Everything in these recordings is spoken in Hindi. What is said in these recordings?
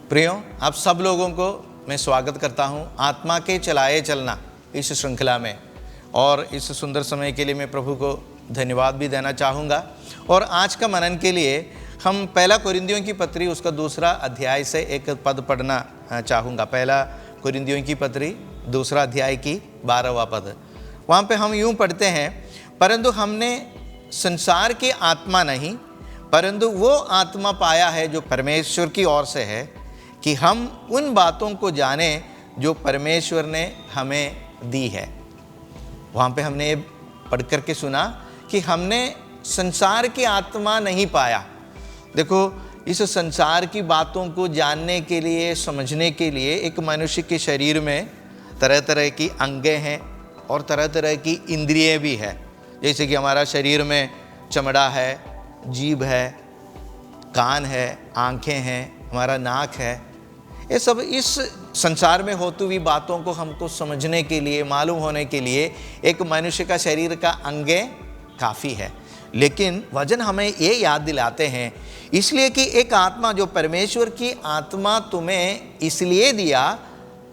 प्रियो, आप सब लोगों को मैं स्वागत करता हूं आत्मा के चलाए चलना इस श्रृंखला में। और इस सुंदर समय के लिए मैं प्रभु को धन्यवाद भी देना चाहूँगा। और आज का मनन के लिए हम पहला कोरिन्थियों की पत्री उसका 2 अध्याय से एक पद पढ़ना चाहूँगा। पहला कोरिन्थियों की पत्री 2 अध्याय की 12वां पद। वहाँ पे हम यूँ पढ़ते हैं, परंतु हमने संसार की आत्मा नहीं परंतु वो आत्मा पाया है जो परमेश्वर की ओर से है, कि हम उन बातों को जानें जो परमेश्वर ने हमें दी है। वहाँ पे हमने ये पढ़ कर के सुना कि हमने संसार की आत्मा नहीं पाया। देखो, इस संसार की बातों को जानने के लिए, समझने के लिए एक मनुष्य के शरीर में तरह तरह की अंगें हैं और तरह तरह की इंद्रियां भी है। जैसे कि हमारा शरीर में चमड़ा है, जीभ है, कान है, आँखें हैं, हमारा नाक है। ये सब इस संसार में होती हुई बातों को हमको समझने के लिए, मालूम होने के लिए एक मनुष्य का शरीर का अंगें काफ़ी है। लेकिन वचन हमें ये याद दिलाते हैं, इसलिए कि एक आत्मा, जो परमेश्वर की आत्मा तुम्हें इसलिए दिया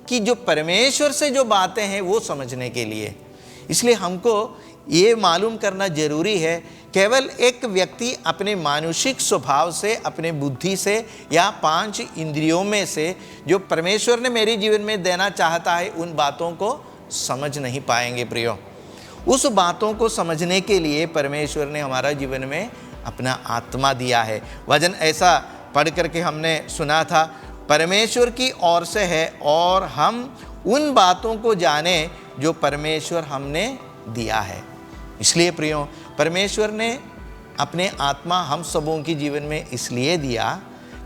कि जो परमेश्वर से जो बातें हैं वो समझने के लिए। इसलिए हमको ये मालूम करना जरूरी है, केवल एक व्यक्ति अपने मानुषिक स्वभाव से, अपने बुद्धि से या 5 इंद्रियों में से जो परमेश्वर ने मेरे जीवन में देना चाहता है उन बातों को समझ नहीं पाएंगे। प्रियो, उस बातों को समझने के लिए परमेश्वर ने हमारा जीवन में अपना आत्मा दिया है। वचन ऐसा पढ़ करके हमने सुना था, परमेश्वर की ओर से है और हम उन बातों को जाने जो परमेश्वर हमने दिया है। इसलिए प्रियो, परमेश्वर ने अपने आत्मा हम सबों के जीवन में इसलिए दिया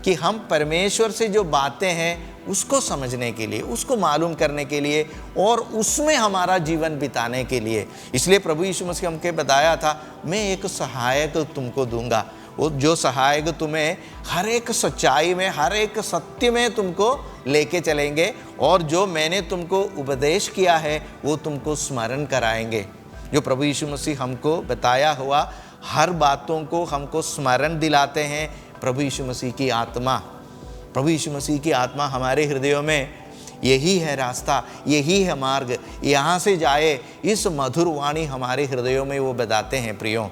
कि हम परमेश्वर से जो बातें हैं उसको समझने के लिए, उसको मालूम करने के लिए और उसमें हमारा जीवन बिताने के लिए। इसलिए प्रभु यीशु मसीह हमको बताया था, मैं एक सहायक तुमको दूंगा, वो जो सहायक तुम्हें हर एक सच्चाई में, हर एक सत्य में तुमको लेके चलेंगे और जो मैंने तुमको उपदेश किया है वो तुमको स्मरण कराएंगे। जो प्रभु यीशु मसीह हमको बताया हुआ हर बातों को हमको स्मरण दिलाते हैं प्रभु यीशु मसीह की आत्मा। प्रभु यीशु मसीह की आत्मा हमारे हृदयों में, यही है रास्ता, यही है मार्ग, यहाँ से जाए, इस मधुर वाणी हमारे हृदयों में वो बताते हैं। प्रियो,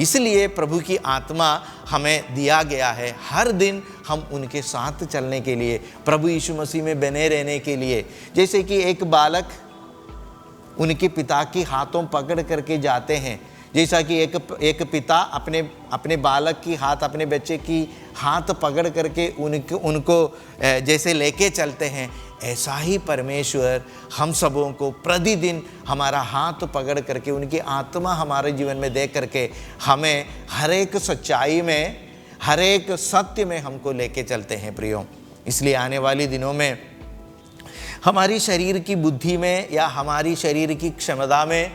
इसलिए प्रभु की आत्मा हमें दिया गया है हर दिन हम उनके साथ चलने के लिए, प्रभु यीशु मसीह में बने रहने के लिए। जैसे कि एक बालक उनके पिता की हाथों पकड़ करके जाते हैं, जैसा कि एक पिता अपने बालक की हाथ, अपने बच्चे की हाथ पकड़ करके उनको जैसे लेके चलते हैं, ऐसा ही परमेश्वर हम सबों को प्रतिदिन हमारा हाथ पकड़ करके, उनकी आत्मा हमारे जीवन में दे करके हमें हर एक सच्चाई में, हर एक सत्य में हमको लेके चलते हैं। प्रियो, इसलिए आने वाले दिनों में हमारी शरीर की बुद्धि में या हमारी शरीर की क्षमता में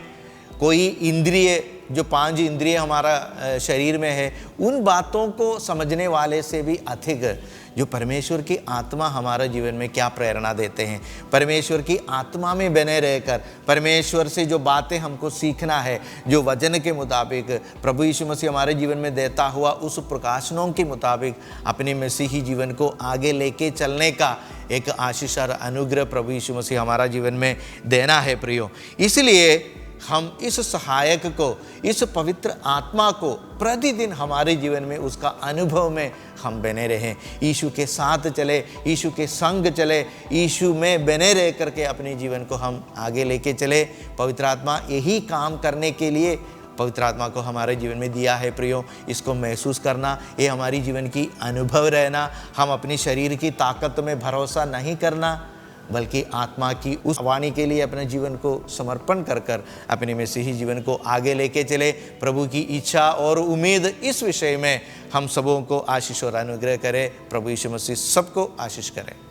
कोई इंद्रिय, जो 5 इंद्रिय हमारा शरीर में है, उन बातों को समझने वाले से भी अधिक जो परमेश्वर की आत्मा हमारा जीवन में क्या प्रेरणा देते हैं। परमेश्वर की आत्मा में बने रहकर परमेश्वर से जो बातें हमको सीखना है, जो वचन के मुताबिक प्रभु यीशु मसीह हमारे जीवन में देता हुआ उस प्रकाशनों के मुताबिक अपने मसीही जीवन को आगे लेके चलने का एक आशीष और अनुग्रह प्रभु यीशु मसीह हमारा जीवन में देना है। प्रियो, इसलिए हम इस सहायक को, इस पवित्र आत्मा को प्रतिदिन हमारे जीवन में, उसका अनुभव में हम बने रहें, यीशु के साथ चले, यीशु के संग चले, यीशु में बने रह करके अपने जीवन को हम आगे लेके चले। पवित्र आत्मा यही काम करने के लिए पवित्र आत्मा को हमारे जीवन में दिया है। प्रियो, इसको महसूस करना, ये हमारी जीवन की अनुभव रहना, हम अपनी शरीर की ताकत में भरोसा नहीं करना बल्कि आत्मा की उस वाणी के लिए अपने जीवन को समर्पण कर कर अपने मसीही जीवन को आगे लेके चले। प्रभु की इच्छा और उम्मीद इस विषय में हम सबों को आशीष और अनुग्रह करे। प्रभु यीशु मसीह सबको आशीष करे।